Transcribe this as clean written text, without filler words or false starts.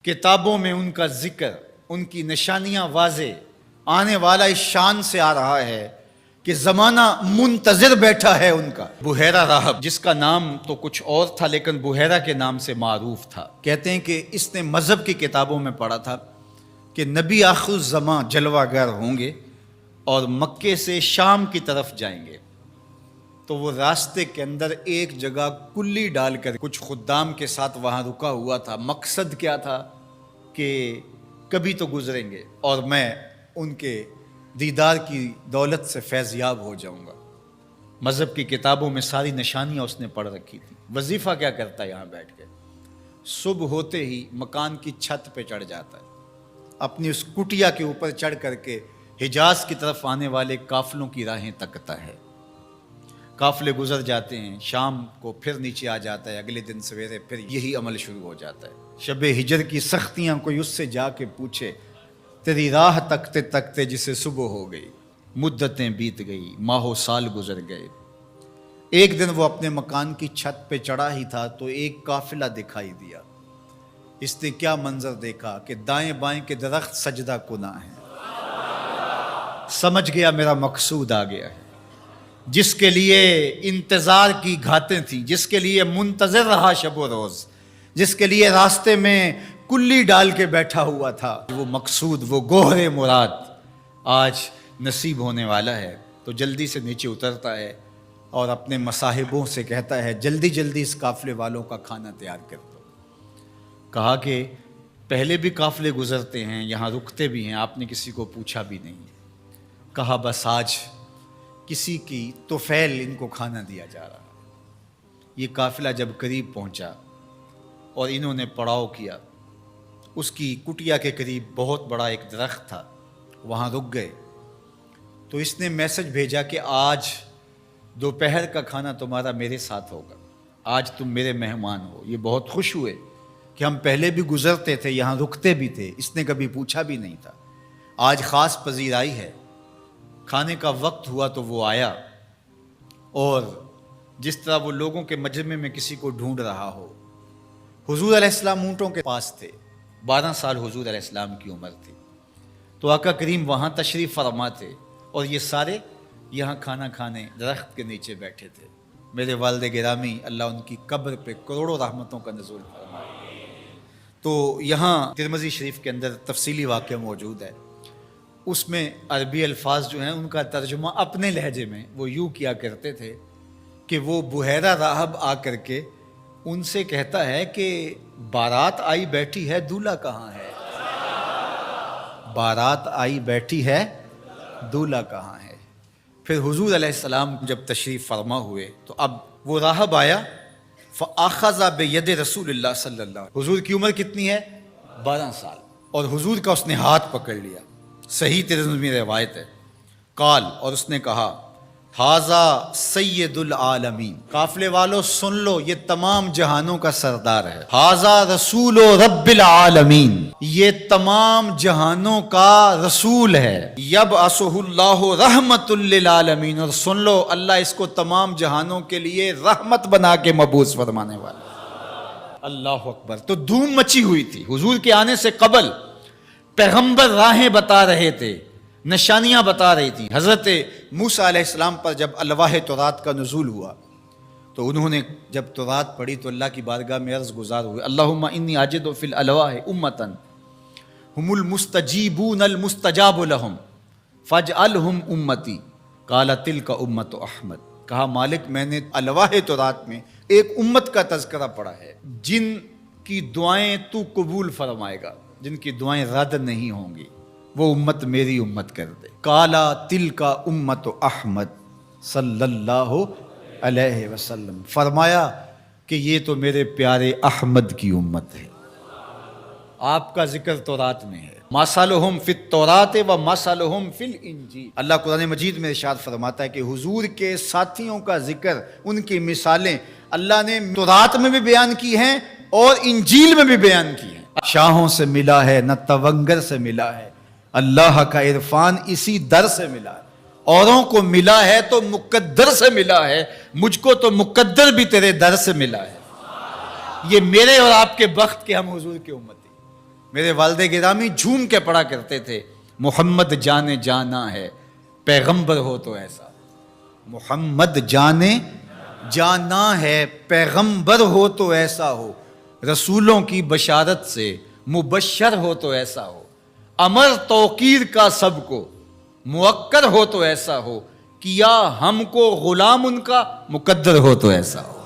کتابوں میں ان کا ذکر، ان کی نشانیاں واضح، آنے والا اس شان سے آ رہا ہے کہ زمانہ منتظر بیٹھا ہے ان کا۔ بحیرہ راہب، جس کا نام تو کچھ اور تھا لیکن بحیرہ کے نام سے معروف تھا، کہتے ہیں کہ اس نے مذہب کی کتابوں میں پڑھا تھا کہ نبی آخر الزماں جلوہ گر ہوں گے اور مکے سے شام کی طرف جائیں گے، تو وہ راستے کے اندر ایک جگہ کلی ڈال کر کچھ خدام کے ساتھ وہاں رکا ہوا تھا۔ مقصد کیا تھا کہ کبھی تو گزریں گے اور میں ان کے دیدار کی دولت سے فیض یاب ہو جاؤں گا۔ مذہب کی کتابوں میں ساری نشانیاں اس نے پڑھ رکھی تھی۔ وظیفہ کیا کرتا ہے یہاں بیٹھ کے؟ صبح ہوتے ہی مکان کی چھت پہ چڑھ جاتا ہے، اپنی اس کٹیا کے اوپر چڑھ کر کے حجاز کی طرف آنے والے قافلوں کی راہیں تکتا ہے۔ قافلے گزر جاتے ہیں، شام کو پھر نیچے آ جاتا ہے، اگلے دن سویرے پھر یہی عمل شروع ہو جاتا ہے۔ شب ہجر کی سختیاں کوئی اس سے جا کے پوچھے، تیری راہ تکتے تکتے جسے صبح ہو گئی، مدتیں بیت گئی، ماہ و سال گزر گئے۔ ایک دن وہ اپنے مکان کی چھت پہ چڑھا ہی تھا تو ایک قافلہ دکھائی دیا۔ اس نے کیا منظر دیکھا کہ دائیں بائیں کے درخت سجدہ کناں ہیں۔ سمجھ گیا میرا مقصود آ گیا ہے، جس کے لیے انتظار کی گھاتیں تھیں، جس کے لیے منتظر رہا شب و روز، جس کے لیے راستے میں کلی ڈال کے بیٹھا ہوا تھا، وہ مقصود، وہ گوہر مراد آج نصیب ہونے والا ہے۔ تو جلدی سے نیچے اترتا ہے اور اپنے مصاحبوں سے کہتا ہے، جلدی جلدی اس قافلے والوں کا کھانا تیار کر دو۔ کہا کہ پہلے بھی قافلے گزرتے ہیں، یہاں رکتے بھی ہیں، آپ نے کسی کو پوچھا بھی نہیں۔ کہا بس آج کسی کی طفیل ان کو کھانا دیا جا رہا۔ یہ قافلہ جب قریب پہنچا اور انہوں نے پڑاؤ کیا، اس کی کٹیا کے قریب بہت بڑا ایک درخت تھا، وہاں رک گئے۔ تو اس نے میسج بھیجا کہ آج دوپہر کا کھانا تمہارا میرے ساتھ ہوگا، آج تم میرے مہمان ہو۔ یہ بہت خوش ہوئے کہ ہم پہلے بھی گزرتے تھے، یہاں رکتے بھی تھے، اس نے کبھی پوچھا بھی نہیں تھا، آج خاص پذیرائی ہے۔ کھانے کا وقت ہوا تو وہ آیا، اور جس طرح وہ لوگوں کے مجمع میں کسی کو ڈھونڈ رہا ہو۔ حضور علیہ السلام اونٹوں کے پاس تھے، 12 سال حضور علیہ السلام کی عمر تھی، تو آقا کریم وہاں تشریف فرما تھے اور یہ سارے یہاں کھانا کھانے درخت کے نیچے بیٹھے تھے۔ میرے والد گرامی، اللہ ان کی قبر پہ کروڑوں رحمتوں کا نزول فرمائے۔ تو یہاں ترمذی شریف کے اندر تفصیلی واقعہ موجود ہے، اس میں عربی الفاظ جو ہیں ان کا ترجمہ اپنے لہجے میں وہ یوں کیا کرتے تھے کہ وہ بحیرہ راہب آ کر کے ان سے کہتا ہے کہ بارات آئی بیٹھی ہے، دولہا کہاں ہے؟ بارات آئی بیٹھی ہے، دولہا کہاں ہے؟ پھر حضور علیہ السلام جب تشریف فرما ہوئے تو اب وہ راہب آیا، فَأَخَذَ بِيَدِ رسول اللہ صلی اللہ علیہ وسلم۔ حضور کی عمر کتنی ہے؟ 12 سال، اور حضور کا اس نے ہاتھ پکڑ لیا۔ صحیح ترمذی میں روایت ہے، قال، اور اس نے کہا، ھذا سید العالمین، قافلے والوں سن لو، یہ تمام جہانوں کا سردار ہے۔ ھذا رسول رب العالمین، یہ تمام جہانوں کا رسول ہے۔ یبعثہ اللہ رحمت للعالمین، اور سن لو اللہ اس کو تمام جہانوں کے لیے رحمت بنا کے مبعوث فرمانے والا۔ اللہ اکبر۔ تو دھوم مچی ہوئی تھی حضور کے آنے سے قبل، پیغمبر راہیں بتا رہے تھے، نشانیاں بتا رہی تھیں۔ حضرت موسیٰ علیہ السلام پر جب الواح تورات کا نزول ہوا تو انہوں نے جب تورات پڑھی تو اللہ کی بارگاہ میں عرض گزار ہوئے، اللہم انی اجد فی الالواح امتا ہم المستجیبون المستجاب لہم فاجعلہم امتی، قال تلک امت احمد۔ کہا مالک، میں نے الواح تورات میں ایک امت کا تذکرہ پڑھا ہے جن کی دعائیں تو قبول فرمائے گا، جن کی دعائیں رد نہیں ہوں گی، وہ امت میری امت کر دے۔ کالا تل کا امت احمد صلی اللہ علیہ وسلم، فرمایا کہ یہ تو میرے پیارے احمد کی امت ہے۔ آپ کا ذکر تورات میں ہے، مثلہم فی التوراۃ و مثلہم فی الانجیل۔ اللہ قرآن مجید میں ارشاد فرماتا ہے کہ حضور کے ساتھیوں کا ذکر، ان کی مثالیں اللہ نے تورات میں بھی بیان کی ہیں اور انجیل میں بھی بیان کی ہیں۔ شاہوں سے ملا ہے نہ تونگر سے ملا ہے، اللہ کا عرفان اسی در سے ملا ہے۔ اوروں کو ملا ہے تو مقدر سے ملا ہے، مجھ کو تو مقدر بھی تیرے در سے ملا ہے۔ یہ میرے اور آپ کے بخت کے ہم حضور کی امتی۔ میرے والد گرامی جھوم کے پڑھا کرتے تھے محمد جانے جانا ہے پیغمبر ہو تو ایسا، محمد جانے جانا ہے پیغمبر ہو تو ایسا ہو، رسولوں کی بشارت سے مبشر ہو تو ایسا ہو، امر توقیر کا سب کو موکر ہو تو ایسا ہو، کیا ہم کو غلام ان کا مقدر ہو تو ایسا ہو۔